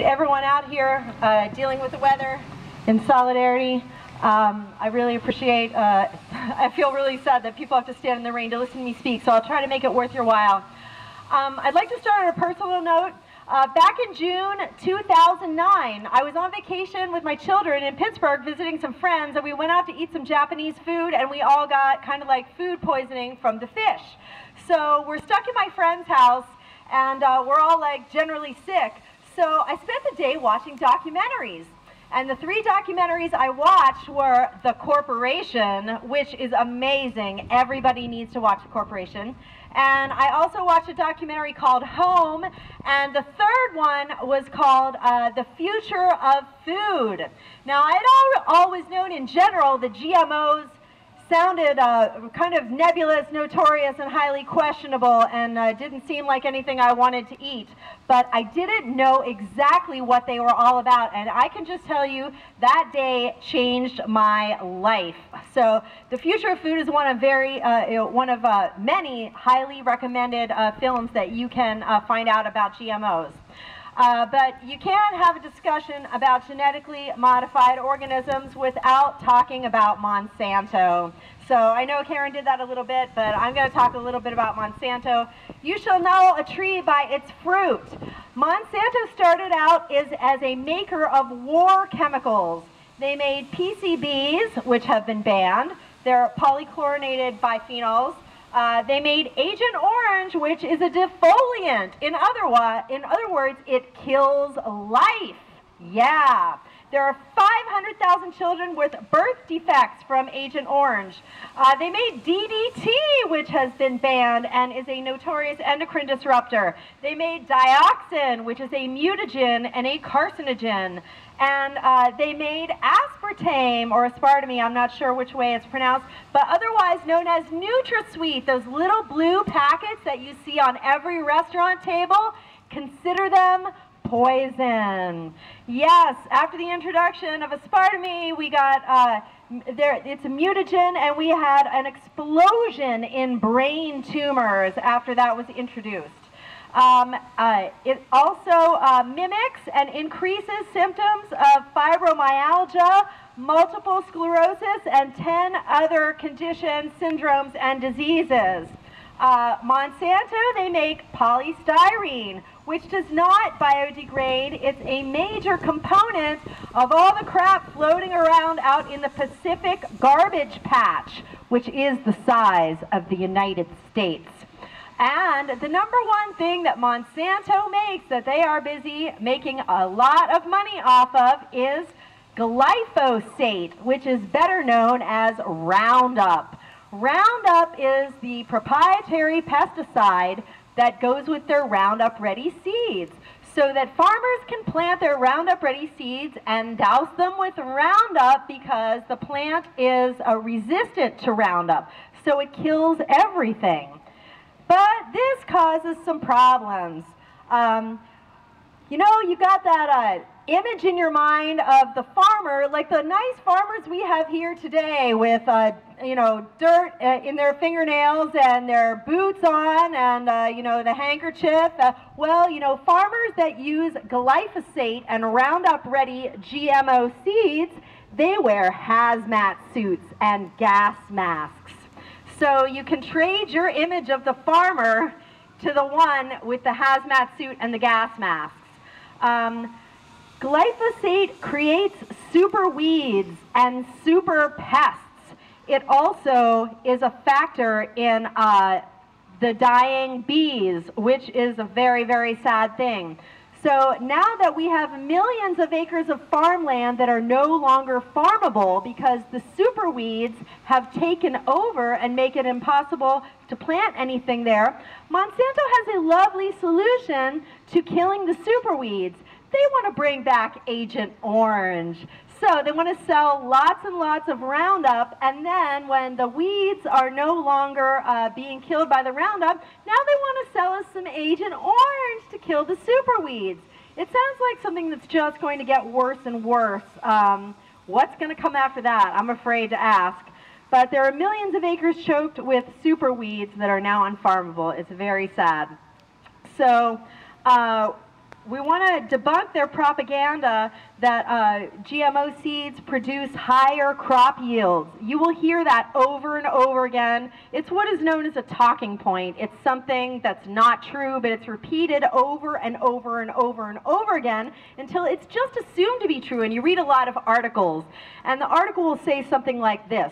Everyone out here dealing with the weather in solidarity. I really appreciate, I feel really sad that people have to stand in the rain to listen to me speak, so I'll try to make it worth your while. I'd like to start on a personal note. Back in June 2009, I was on vacation with my children in Pittsburgh visiting some friends, and we went out to eat some Japanese food, and we all got kind of like food poisoning from the fish. So we're stuck in my friend's house, and we're all like generally sick. So I spent the day watching documentaries. And the 3 documentaries I watched were The Corporation, which is amazing. Everybody needs to watch The Corporation. And I also watched a documentary called Home. And the third one was called The Future of Food. Now, I had always known in general that GMOs sounded kind of nebulous, notorious, and highly questionable, and didn't seem like anything I wanted to eat. But I didn't know exactly what they were all about, and I can just tell you that day changed my life. So The Future of Food is one of many highly recommended films that you can find out about GMOs. But you can't have a discussion about genetically modified organisms without talking about Monsanto. So I know Karen did that a little bit, but I'm going to talk a little bit about Monsanto. You shall know a tree by its fruit. Monsanto started out as a maker of war chemicals. They made PCBs, which have been banned. They're polychlorinated biphenyls. They made Agent Orange, which is a defoliant. In other words, it kills life. Yeah. There are 500,000 children with birth defects from Agent Orange. They made DDT, which has been banned and is a notorious endocrine disruptor. They made dioxin, which is a mutagen and a carcinogen. And they made aspartame, or aspartame, I'm not sure which way it's pronounced, but otherwise known as NutraSweet, those little blue packets that you see on every restaurant table. Consider them poison. Yes, after the introduction of aspartame, we got, it's a mutagen, and we had an explosion in brain tumors after that was introduced. It also mimics and increases symptoms of fibromyalgia, multiple sclerosis, and 10 other conditions, syndromes, and diseases. Monsanto, they make polystyrene, which does not biodegrade. It's a major component of all the crap floating around out in the Pacific garbage patch, which is the size of the United States. And the #1 thing that Monsanto makes that they are busy making a lot of money off of is glyphosate, which is better known as Roundup. Roundup is the proprietary pesticide that goes with their Roundup Ready seeds, so that farmers can plant their Roundup Ready seeds and douse them with Roundup because the plant is resistant to Roundup, so it kills everything. But this causes some problems. You know, you got that image in your mind of the farmer, like the nice farmers we have here today with, you know, dirt in their fingernails and their boots on and, you know, the handkerchief. Well, you know, farmers that use glyphosate and Roundup Ready GMO seeds, they wear hazmat suits and gas masks. So you can trade your image of the farmer to the one with the hazmat suit and the gas masks. Glyphosate creates super weeds and super pests. It also is a factor in the dying bees, which is a very, very sad thing. So now that we have millions of acres of farmland that are no longer farmable because the super weeds have taken over and make it impossible to plant anything there, Monsanto has a lovely solution to killing the super weeds. They want to bring back Agent Orange. So they want to sell lots and lots of Roundup, and then when the weeds are no longer being killed by the Roundup, now they want to sell us some Agent Orange to kill the super weeds. It sounds like something that's just going to get worse and worse. What's going to come after that? I'm afraid to ask. But there are millions of acres choked with super weeds that are now unfarmable. It's very sad. So we want to debunk their propaganda that GMO seeds produce higher crop yields. You will hear that over and over again. It's what is known as a talking point. It's something that's not true, but it's repeated over and over and over and over again until it's just assumed to be true. And you read a lot of articles, and the article will say something like this: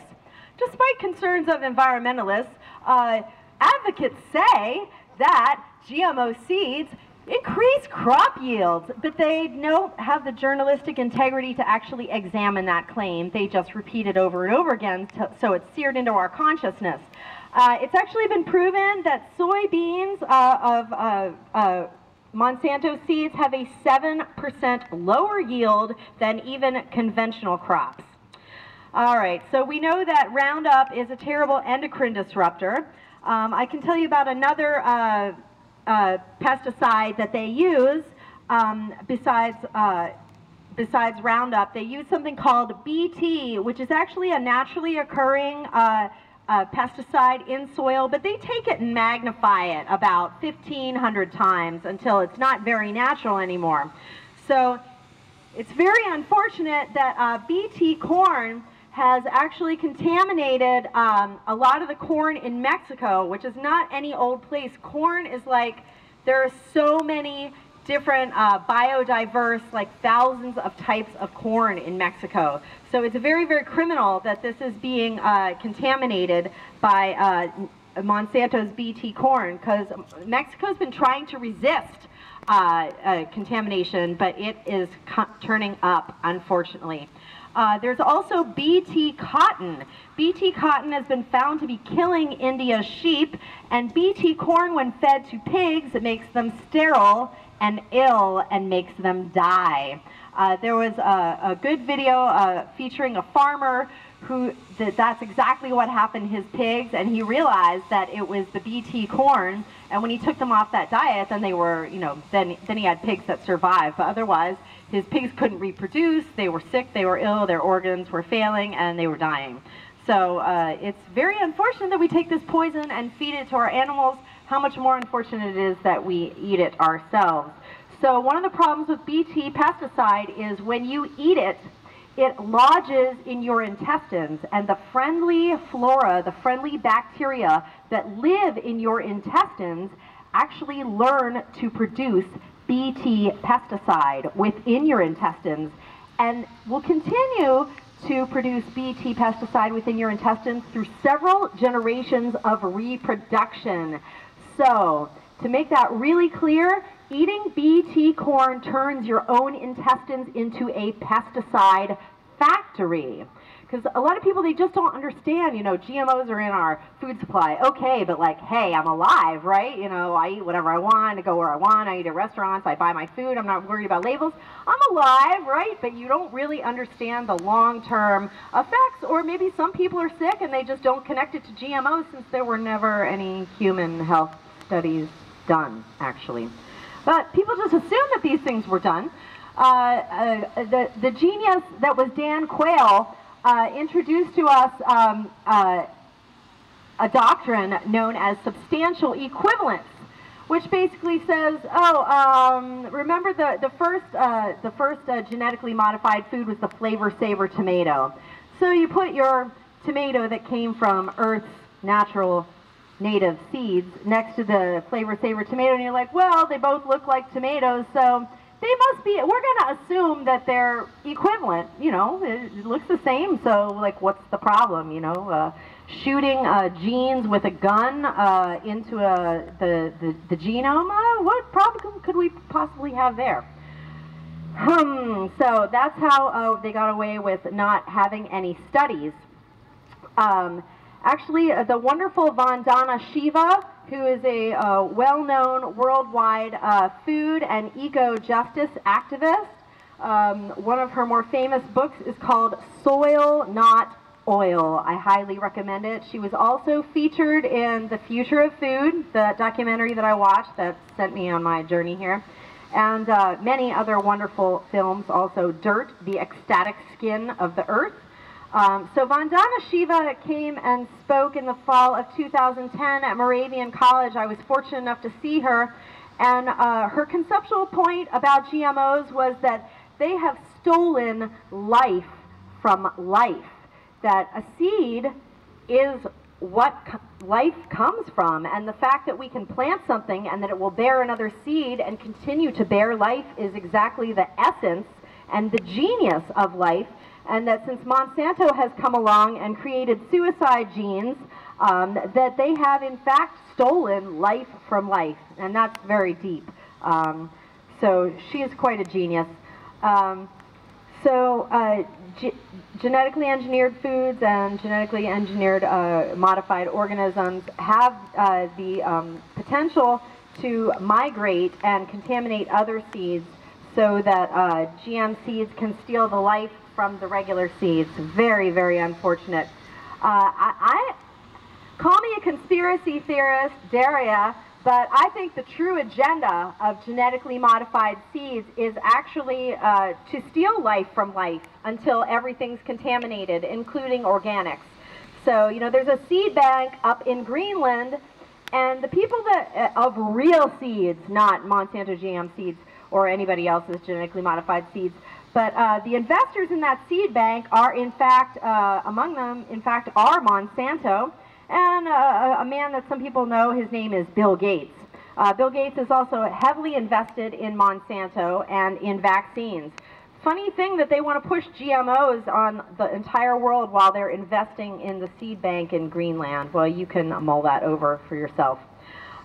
despite concerns of environmentalists, advocates say that GMO seeds increase crop yields, but they don't have the journalistic integrity to actually examine that claim. They just repeat it over and over again, so it's seared into our consciousness. It's actually been proven that soybeans of Monsanto seeds have a 7% lower yield than even conventional crops. All right, so we know that Roundup is a terrible endocrine disruptor. I can tell you about another pesticide that they use besides Roundup. They use something called BT, which is actually a naturally occurring pesticide in soil, but they take it and magnify it about 1,500 times until it's not very natural anymore. So it's very unfortunate that BT corn has actually contaminated a lot of the corn in Mexico, which is not any old place. Corn is like, there are so many different biodiverse, like thousands of types of corn in Mexico. So it's very, very criminal that this is being contaminated by Monsanto's BT corn, because Mexico's been trying to resist contamination, but it is turning up, unfortunately. There's also BT cotton. BT cotton has been found to be killing India's sheep, and BT corn, when fed to pigs, it makes them sterile and ill and makes them die. There was a good video featuring a farmer who that's exactly what happened to his pigs, and he realized that it was the BT corn, and when he took them off that diet, then they were, you know, then he had pigs that survived, but otherwise his pigs couldn't reproduce, they were sick, they were ill, their organs were failing, and they were dying. So it's very unfortunate that we take this poison and feed it to our animals. How much more unfortunate it is that we eat it ourselves. So one of the problems with BT pesticide is when you eat it, it lodges in your intestines, and the friendly flora, the friendly bacteria that live in your intestines actually learn to produce BT pesticide within your intestines, and will continue to produce BT pesticide within your intestines through several generations of reproduction. So, to make that really clear, eating BT corn turns your own intestines into a pesticide factory. Because a lot of people, they just don't understand, you know, GMOs are in our food supply. Okay, but like, hey, I'm alive, right? You know, I eat whatever I want, I go where I want, I eat at restaurants, I buy my food, I'm not worried about labels. I'm alive, right? But you don't really understand the long-term effects, or maybe some people are sick and they just don't connect it to GMOs since there were never any human health studies done, actually. But people just assume that these things were done. The genius that was Dan Quayle introduced to us a doctrine known as substantial equivalence, which basically says, remember the first genetically modified food was the flavor saver tomato. So you put your tomato that came from Earth's natural native seeds next to the flavor saver tomato, and you're like, well, they both look like tomatoes, so they must be, we're going to assume that they're equivalent, you know, it looks the same, so like, what's the problem, you know? Shooting genes with a gun into the genome, what problem could we possibly have there? So that's how they got away with not having any studies. Actually, the wonderful Vandana Shiva, who is a well-known worldwide food and eco-justice activist. One of her more famous books is called Soil Not Oil. I highly recommend it. She was also featured in The Future of Food, the documentary that I watched that sent me on my journey here, and many other wonderful films, also Dirt, The Ecstatic Skin of the Earth. So Vandana Shiva came and spoke in the fall of 2010 at Moravian College. I was fortunate enough to see her, And her conceptual point about GMOs was that they have stolen life from life, that a seed is what life comes from, and the fact that we can plant something and that it will bear another seed and continue to bear life is exactly the essence and the genius of life, and that since Monsanto has come along and created suicide genes, that they have in fact stolen life from life, and that's very deep. So she is quite a genius. Genetically engineered foods and genetically engineered modified organisms have the potential to migrate and contaminate other seeds so that GM seeds can steal the life from the regular seeds. Very, very unfortunate. Call me a conspiracy theorist, Daria, but I think the true agenda of genetically modified seeds is actually to steal life from life until everything's contaminated, including organics. So, you know, there's a seed bank up in Greenland, and the people that, of real seeds, not Monsanto GM seeds or anybody else's genetically modified seeds, but the investors in that seed bank are in fact, among them, in fact, are Monsanto, and a man that some people know, his name is Bill Gates. Bill Gates is also heavily invested in Monsanto and in vaccines. Funny thing that they want to push GMOs on the entire world while they're investing in the seed bank in Greenland. Well, you can mull that over for yourself.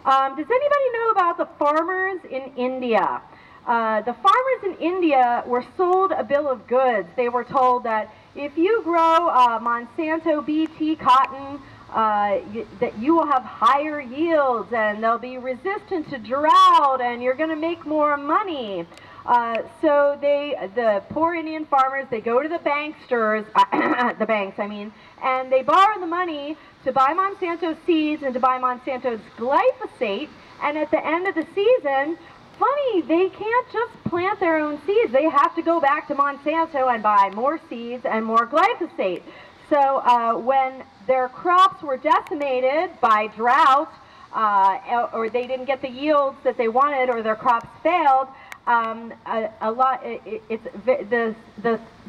Does anybody know about the farmers in India? The farmers in India were sold a bill of goods. They were told that if you grow Monsanto BT cotton, that you will have higher yields and they'll be resistant to drought and you're going to make more money. So the poor Indian farmers, they go to the banksters, the banks I mean, and they borrow the money to buy Monsanto seeds and to buy Monsanto's glyphosate, and at the end of the season, funny, they can't just plant their own seeds. They have to go back to Monsanto and buy more seeds and more glyphosate. So when their crops were decimated by drought, or they didn't get the yields that they wanted, or their crops failed,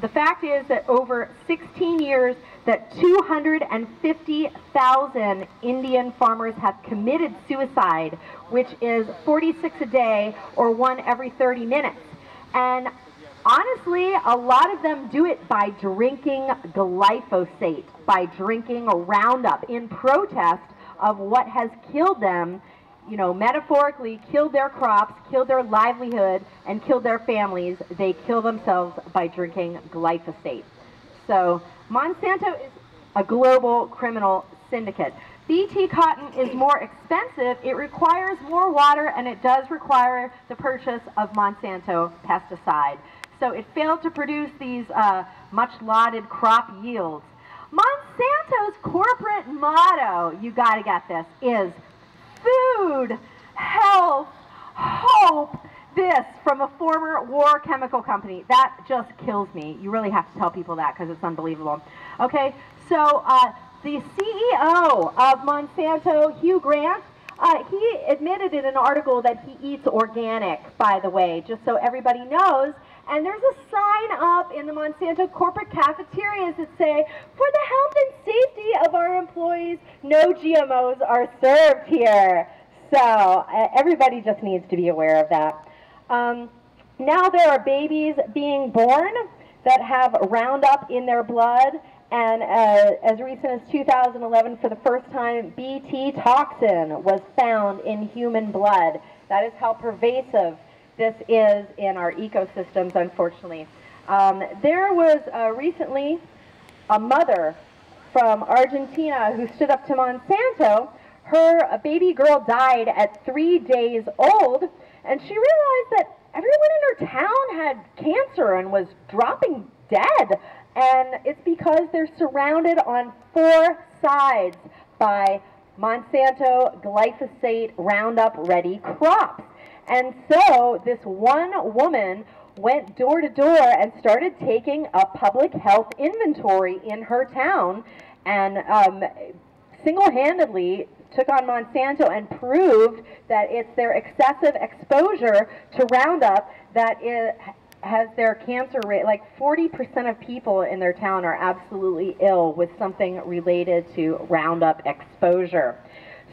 the fact is that over 16 years, that 250,000 Indian farmers have committed suicide, which is 46 a day, or one every 30 minutes. And honestly, a lot of them do it by drinking glyphosate, by drinking Roundup in protest of what has killed them, you know, metaphorically killed their crops, killed their livelihood, and killed their families. They kill themselves by drinking glyphosate. So Monsanto is a global criminal syndicate. BT cotton is more expensive, it requires more water, and it does require the purchase of Monsanto pesticide. So it failed to produce these much lauded crop yields. Monsanto's corporate motto, you gotta get this, is food, health, hope. This from a former war chemical company. That just kills me. You really have to tell people that because it's unbelievable. Okay, so the CEO of Monsanto, Hugh Grant, he admitted in an article that he eats organic, by the way, just so everybody knows. And there's a sign up in the Monsanto corporate cafeterias that say, for the health and safety of our employees, no GMOs are served here. So everybody just needs to be aware of that. Now there are babies being born that have Roundup in their blood, and as recent as 2011, for the first time, BT toxin was found in human blood. That is how pervasive this is in our ecosystems, unfortunately. There was recently a mother from Argentina who stood up to Monsanto. Her baby girl died at 3 days old, and she realized that everyone in her town had cancer and was dropping dead. And it's because they're surrounded on 4 sides by Monsanto glyphosate Roundup ready crops. And so this one woman went door to door and started taking a public health inventory in her town, and single-handedly took on Monsanto and proved that it's their excessive exposure to Roundup that it has their cancer rate. Like 40% of people in their town are absolutely ill with something related to Roundup exposure.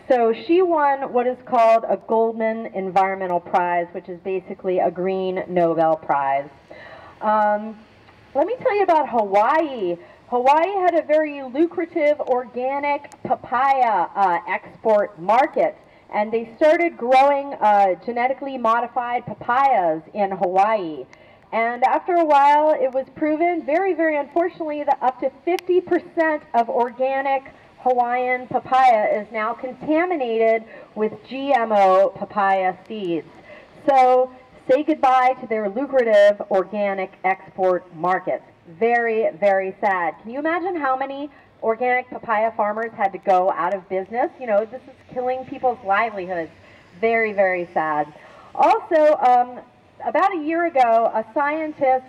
So she won what is called a Goldman Environmental Prize, which is basically a green Nobel Prize. Let me tell you about Hawaii. Hawaii had a very lucrative organic papaya export market, and they started growing genetically modified papayas in Hawaii. And after a while, it was proven, very, very unfortunately, that up to 50% of organic Hawaiian papaya is now contaminated with GMO papaya seeds. So say goodbye to their lucrative organic export market. Very, very sad. Can you imagine how many organic papaya farmers had to go out of business? You know, this is killing people's livelihoods. Very, very sad. Also, about a year ago, a scientist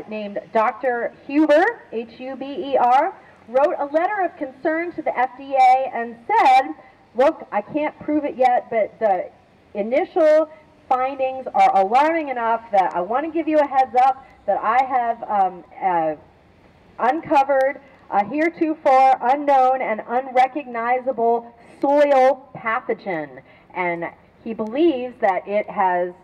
named Dr. Huber, H-U-B-E-R, wrote a letter of concern to the FDA and said, look, I can't prove it yet, but the initial findings are alarming enough that I want to give you a heads up that I have uncovered a heretofore unknown and unrecognizable soil pathogen. And he believes that it has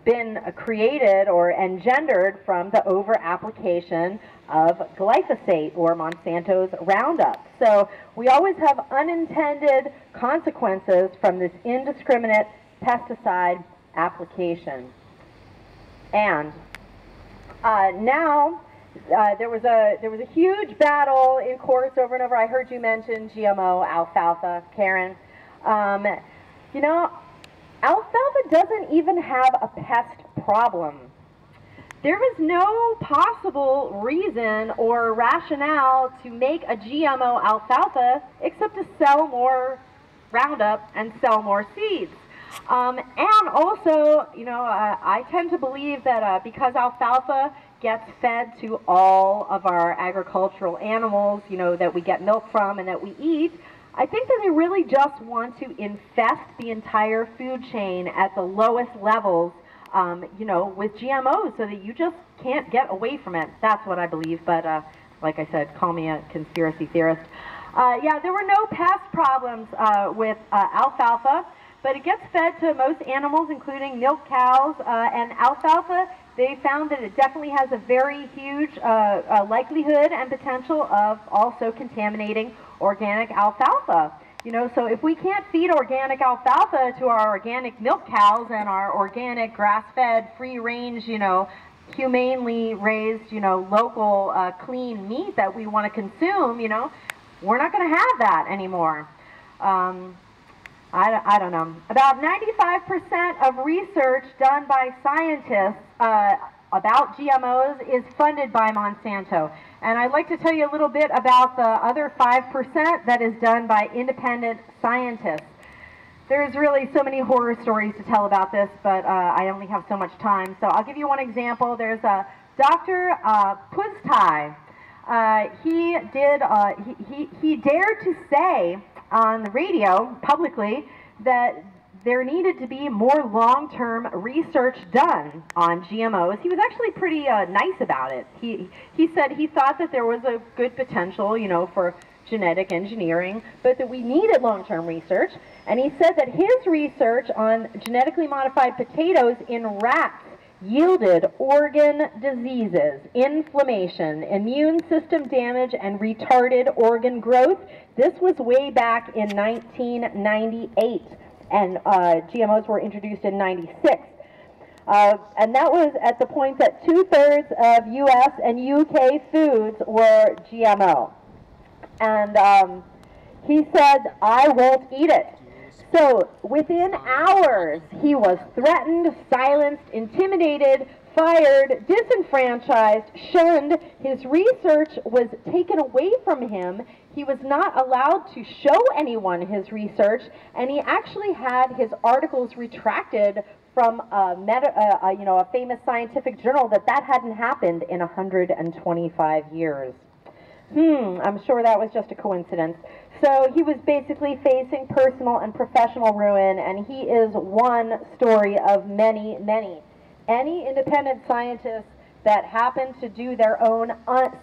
been created or engendered from the over-application of glyphosate or Monsanto's Roundup. So we always have unintended consequences from this indiscriminate pesticide application. And now there was a huge battle in courts over and over. I heard you mention GMO alfalfa, Karen. You know, alfalfa doesn't even have a pest problem. There is no possible reason or rationale to make a GMO alfalfa except to sell more Roundup and sell more seeds. And also, you know, I tend to believe that because alfalfa gets fed to all of our agricultural animals, you know, that we get milk from and that we eat, I think that they really just want to infest the entire food chain at the lowest levels, you know, with GMOs so that you just can't get away from it. That's what I believe, but like I said, call me a conspiracy theorist. Yeah, there were no pest problems with alfalfa, but it gets fed to most animals, including milk cows, and alfalfa, they found that it definitely has a very huge likelihood and potential of also contaminating organic alfalfa. You know, so if we can't feed organic alfalfa to our organic milk cows and our organic grass-fed, free-range, you know, humanely raised, you know, local clean meat that we want to consume, you know, we're not going to have that anymore. I don't know. About 95% of research done by scientists about GMOs is funded by Monsanto. And I'd like to tell you a little bit about the other 5% that is done by independent scientists. There's really so many horror stories to tell about this, but I only have so much time. So I'll give you one example. There's a Dr. Pustai. He dared to say on the radio publicly that there needed to be more long-term research done on GMOs. He was actually pretty nice about it. He said he thought that there was a good potential, you know, for genetic engineering, but that we needed long-term research. And he said that his research on genetically modified potatoes in rats yielded organ diseases, inflammation, immune system damage, and retarded organ growth. This was way back in 1998. And GMOs were introduced in '96. And that was at the point that 2/3 of US and UK foods were GMO. And he said, I won't eat it. So within hours, he was threatened, silenced, intimidated, fired, disenfranchised, shunned. His research was taken away from him. He was not allowed to show anyone his research, and he actually had his articles retracted from a famous scientific journal that hadn't happened in 125 years. I'm sure that was just a coincidence. So he was basically facing personal and professional ruin, and he is one story of many, many. Any independent scientist that happens to do their own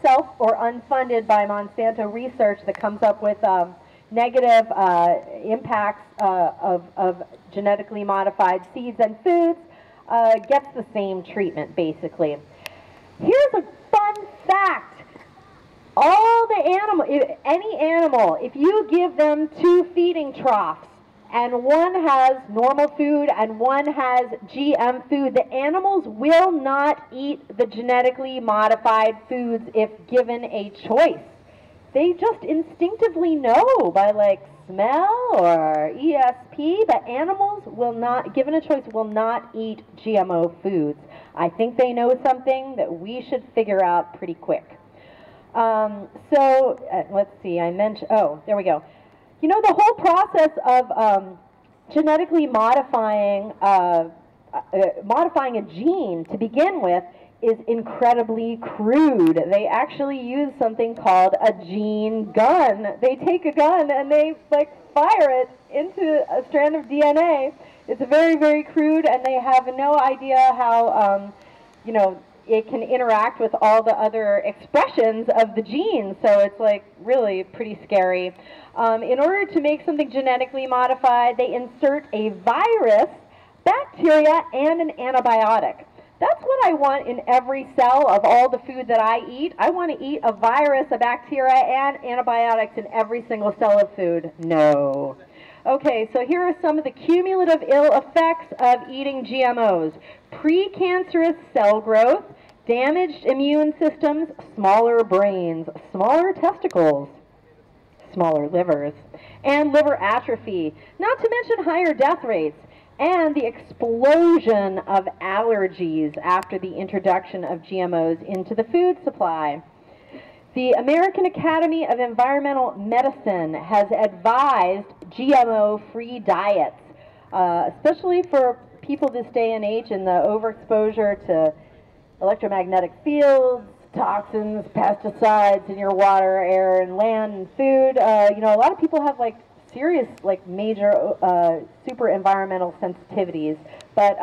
self or unfunded by Monsanto research that comes up with negative impacts of genetically modified seeds and foods gets the same treatment, basically. Here's a fun fact. All the any animal, if you give them 2 feeding troughs, and one has normal food and one has GM food, the animals will not eat the genetically modified foods if given a choice. They just instinctively know by like smell or ESP, but animals will not, given a choice, will not eat GMO foods. I think they know something that we should figure out pretty quick. Let's see, I mentioned, oh, there we go. You know, the whole process of genetically modifying a gene to begin with is incredibly crude. They actually use something called a gene gun. They take a gun and they like fire it into a strand of DNA. It's very, very crude, and they have no idea how, you know, it can interact with all the other expressions of the gene, so it's like really pretty scary. In order to make something genetically modified, they insert a virus, bacteria, and an antibiotic. That's what I want in every cell of all the food that I eat. I want to eat a virus, a bacteria, and antibiotics in every single cell of food. No. Okay, so here are some of the cumulative ill effects of eating GMOs. Precancerous cell growth, damaged immune systems, smaller brains, smaller testicles, smaller livers, and liver atrophy, not to mention higher death rates, and the explosion of allergies after the introduction of GMOs into the food supply. The American Academy of Environmental Medicine has advised GMO-free diets, especially for people this day and age in the overexposure to electromagnetic fields, toxins, pesticides in your water, air, and land, and food. You know, a lot of people have like serious, like major super environmental sensitivities, but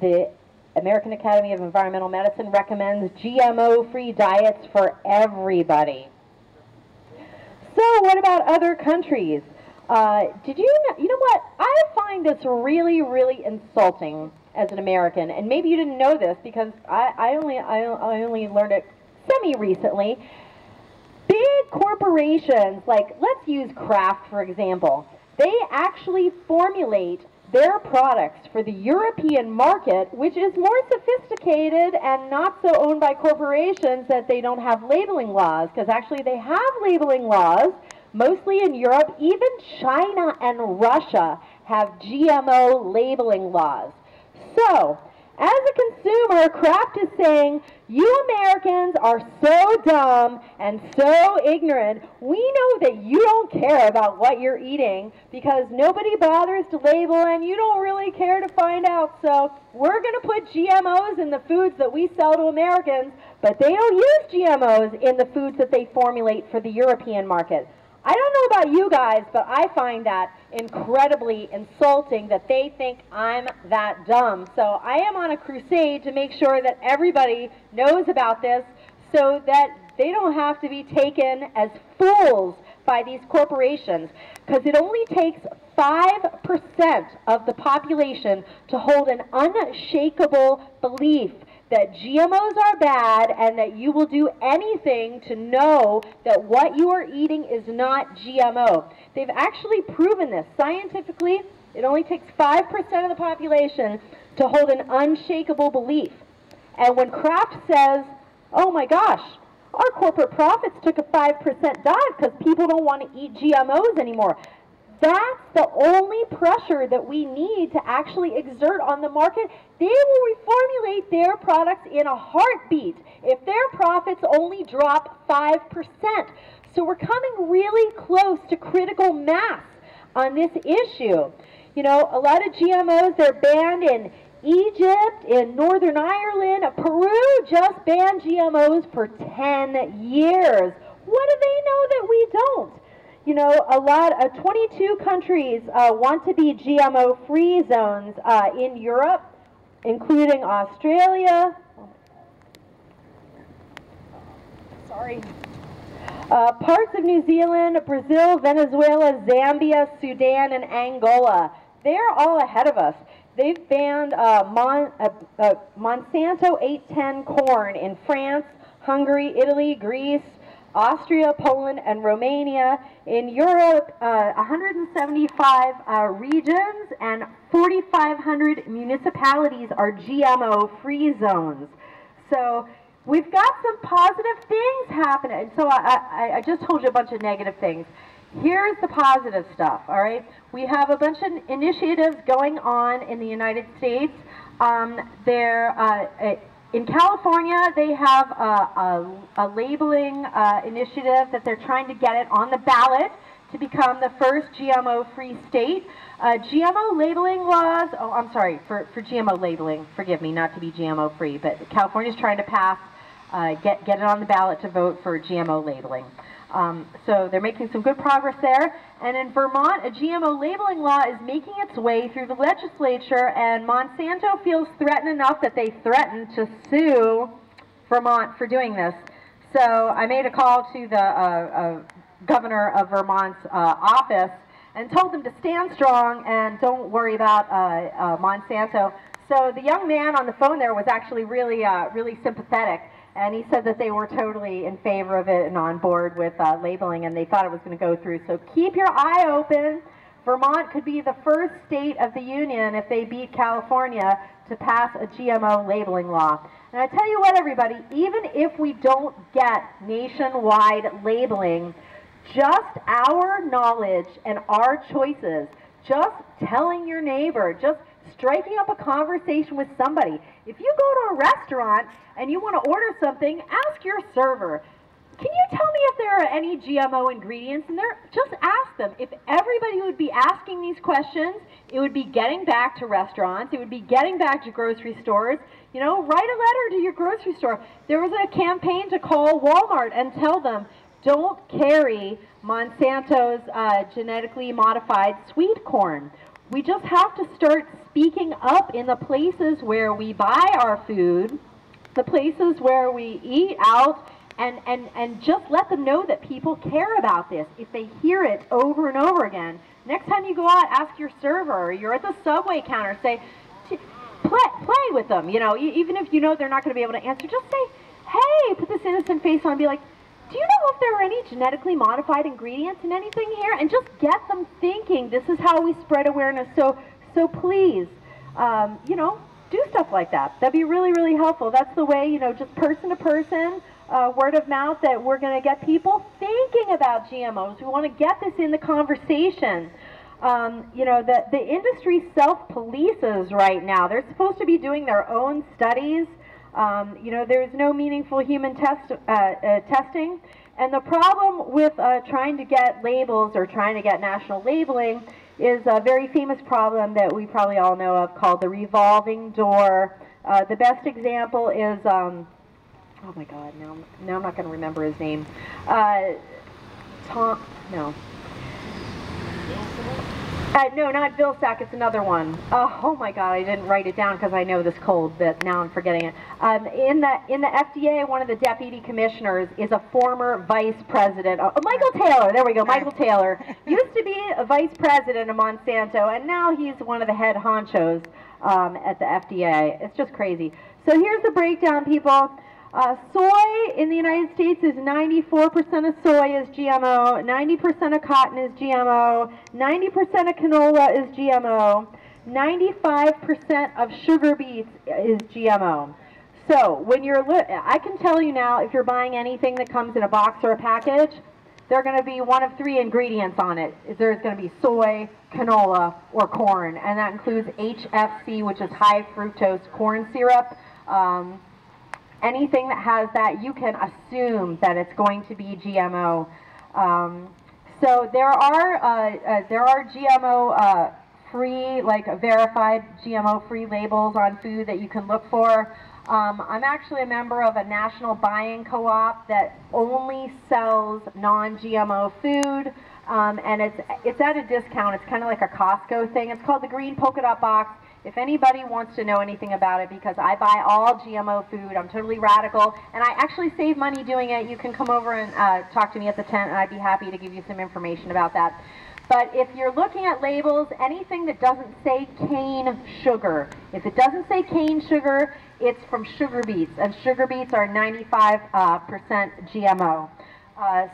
the American Academy of Environmental Medicine recommends GMO-free diets for everybody. So what about other countries? Did you know, you know what? I find this really, really insulting as an American, and maybe you didn't know this because I only learned it semi-recently. Big corporations, like let's use Kraft for example, they actually formulate their products for the European market, which is more sophisticated and not so owned by corporations that they don't have labeling laws, because actually they have labeling laws, mostly in Europe. Even China and Russia have GMO labeling laws. So, as a consumer, Kraft is saying, you Americans are so dumb and so ignorant. We know that you don't care about what you're eating because nobody bothers to label and you don't really care to find out. So we're going to put GMOs in the foods that we sell to Americans, but they don't use GMOs in the foods that they formulate for the European market. I don't know about you guys, but I find that incredibly insulting that they think I'm that dumb. So I am on a crusade to make sure that everybody knows about this so that they don't have to be taken as fools by these corporations, because it only takes 5% of the population to hold an unshakable belief that GMOs are bad and that you will do anything to know that what you are eating is not GMO. They've actually proven this scientifically. It only takes 5% of the population to hold an unshakable belief. And when Kraft says, oh my gosh, our corporate profits took a 5% dive because people don't want to eat GMOs anymore. That's the only pressure that we need to actually exert on the market. They will reformulate their products in a heartbeat if their profits only drop 5%. So we're coming really close to critical mass on this issue. You know, a lot of GMOs, they're banned in Egypt, in Northern Ireland. Peru just banned GMOs for 10 years. What do they know that we don't? You know, 22 countries want to be GMO-free zones in Europe, including Australia. Sorry. Parts of New Zealand, Brazil, Venezuela, Zambia, Sudan, and Angola. They're all ahead of us. They've banned Monsanto 810 corn in France, Hungary, Italy, Greece, Austria, Poland, and Romania. In Europe, 175 regions and 4,500 municipalities are GMO-free zones. So we've got some positive things happening. So I just told you a bunch of negative things. Here's the positive stuff, all right? We have a bunch of initiatives going on in the United States. In California, they have a labeling initiative that they're trying to get it on the ballot to become the first GMO-free state. GMO labeling laws, oh, I'm sorry, for GMO labeling, forgive me, not to be GMO-free, but California's trying to pass, get it on the ballot to vote for GMO labeling. So they're making some good progress there. And in Vermont, a GMO labeling law is making its way through the legislature, and Monsanto feels threatened enough that they threatened to sue Vermont for doing this. So I made a call to the governor of Vermont's office and told them to stand strong and don't worry about Monsanto. So the young man on the phone there was actually really, really sympathetic. And he said that they were totally in favor of it and on board with labeling, and they thought it was going to go through. So keep your eye open. Vermont could be the first state of the union, if they beat California, to pass a GMO labeling law. And I tell you what, everybody, even if we don't get nationwide labeling, just our knowledge and our choices, just telling your neighbor, just striking up a conversation with somebody. If you go to a restaurant and you want to order something, ask your server, can you tell me if there are any GMO ingredients in there? Just ask them. If everybody would be asking these questions, it would be getting back to restaurants, it would be getting back to grocery stores. You know, write a letter to your grocery store. There was a campaign to call Walmart and tell them, don't carry Monsanto's genetically modified sweet corn. We just have to start speaking up in the places where we buy our food, the places where we eat out, and just let them know that people care about this. If they hear it over and over again, next time you go out, ask your server, or you're at the subway counter, say, play with them, you know, even if you know they're not going to be able to answer, just say, hey, put this innocent face on and be like, do you know if there are any genetically modified ingredients in anything here? And just get them thinking. This is how we spread awareness. So please, you know, do stuff like that. That'd be really, really helpful. That's the way, you know, just person to person, word of mouth, that we're going to get people thinking about GMOs. We want to get this in the conversation. You know, the industry self-polices right now. They're supposed to be doing their own studies. You know, there's no meaningful human testing. And the problem with trying to get labels or trying to get national labeling is a very famous problem that we probably all know of called the revolving door. The best example is, oh my God, now I'm not going to remember his name. No, not Vilsack, it's another one. Oh my God, I didn't write it down because I know this cold, but now I'm forgetting it. In the FDA, one of the deputy commissioners is a former vice president. Michael Taylor, there we go, Michael Taylor. Used to be a vice president of Monsanto, and now he's one of the head honchos at the FDA. It's just crazy. So here's the breakdown, people. Soy in the United States is 94% of soy is GMO, 90% of cotton is GMO, 90% of canola is GMO, 95% of sugar beets is GMO. So when you're, I can tell you now, if you're buying anything that comes in a box or a package, there are going to be one of three ingredients on it. There's going to be soy, canola, or corn, and that includes HFC, which is high fructose corn syrup. Anything that has that, you can assume that it's going to be GMO. So there are GMO free, like verified GMO free labels on food that you can look for. I'm actually a member of a national buying co-op that only sells non-GMO food, and it's at a discount. It's kind of like a Costco thing. It's called the Green Polka Dot Box. If anybody wants to know anything about it, because I buy all GMO food, I'm totally radical, and I actually save money doing it. You can come over and talk to me at the tent, and I'd be happy to give you some information about that. But if you're looking at labels, anything that doesn't say cane sugar, if it doesn't say cane sugar, it's from sugar beets, and sugar beets are 95% GMO.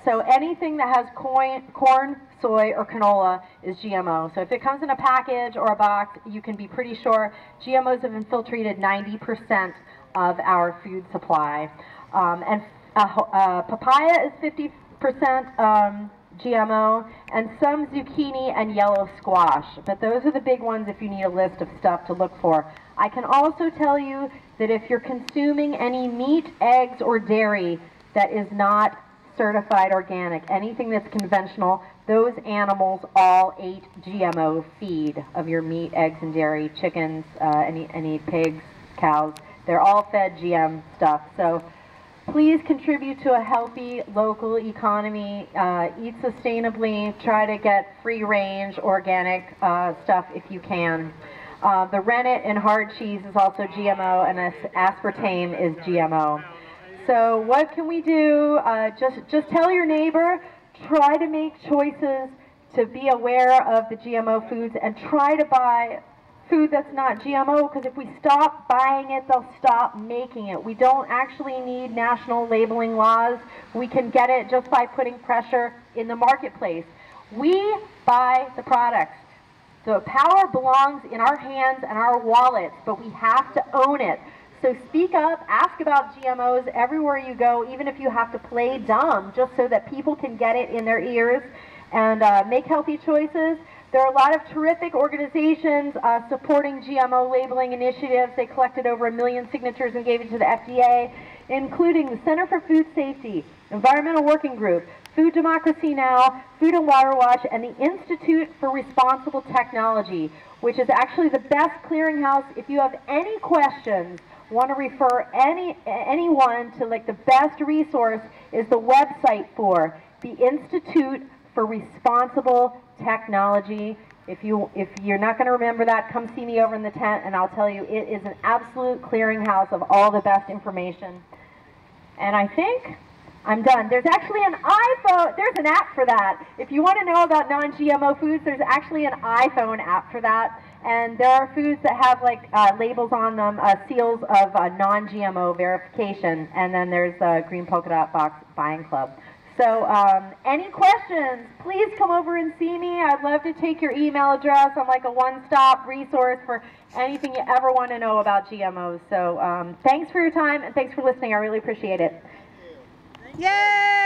So anything that has corn, soy, or canola is GMO. So if it comes in a package or a box, you can be pretty sure GMOs have infiltrated 90% of our food supply. Papaya is 50% GMO, and some zucchini and yellow squash. But those are the big ones if you need a list of stuff to look for. I can also tell you that if you're consuming any meat, eggs, or dairy that is not certified organic, anything that's conventional, those animals all ate GMO feed of your meat, eggs, and dairy, chickens, any pigs, cows. They're all fed GM stuff. So please contribute to a healthy local economy, eat sustainably, try to get free-range organic stuff if you can. The rennet and hard cheese is also GMO, and aspartame is GMO. So what can we do? Just tell your neighbor, try to make choices to be aware of the GMO foods, and try to buy food that's not GMO, because if we stop buying it, they'll stop making it. We don't actually need national labeling laws. We can get it just by putting pressure in the marketplace. We buy the products. The power belongs in our hands and our wallets, but we have to own it. So speak up, ask about GMOs everywhere you go, even if you have to play dumb, just so that people can get it in their ears and make healthy choices. There are a lot of terrific organizations supporting GMO labeling initiatives. They collected over 1 million signatures and gave it to the FDA, including the Center for Food Safety, Environmental Working Group, Food Democracy Now!, Food and Water Watch, and the Institute for Responsible Technology, which is actually the best clearinghouse. If you have any questions, want to refer anyone to like the best resource, is the website for the Institute for Responsible Technology. If you're not going to remember that, come see me over in the tent and I'll tell you it is an absolute clearinghouse of all the best information. And I think I'm done. There's actually an iPhone, there's an app for that. If you want to know about non-GMO foods, there's actually an iPhone app for that. And there are foods that have like labels on them, seals of non-GMO verification. And then there's the Green Polka Dot Box Buying Club. So any questions, please come over and see me. I'd love to take your email address. I'm like a one-stop resource for anything you ever want to know about GMOs. So thanks for your time and thanks for listening. I really appreciate it. Yay!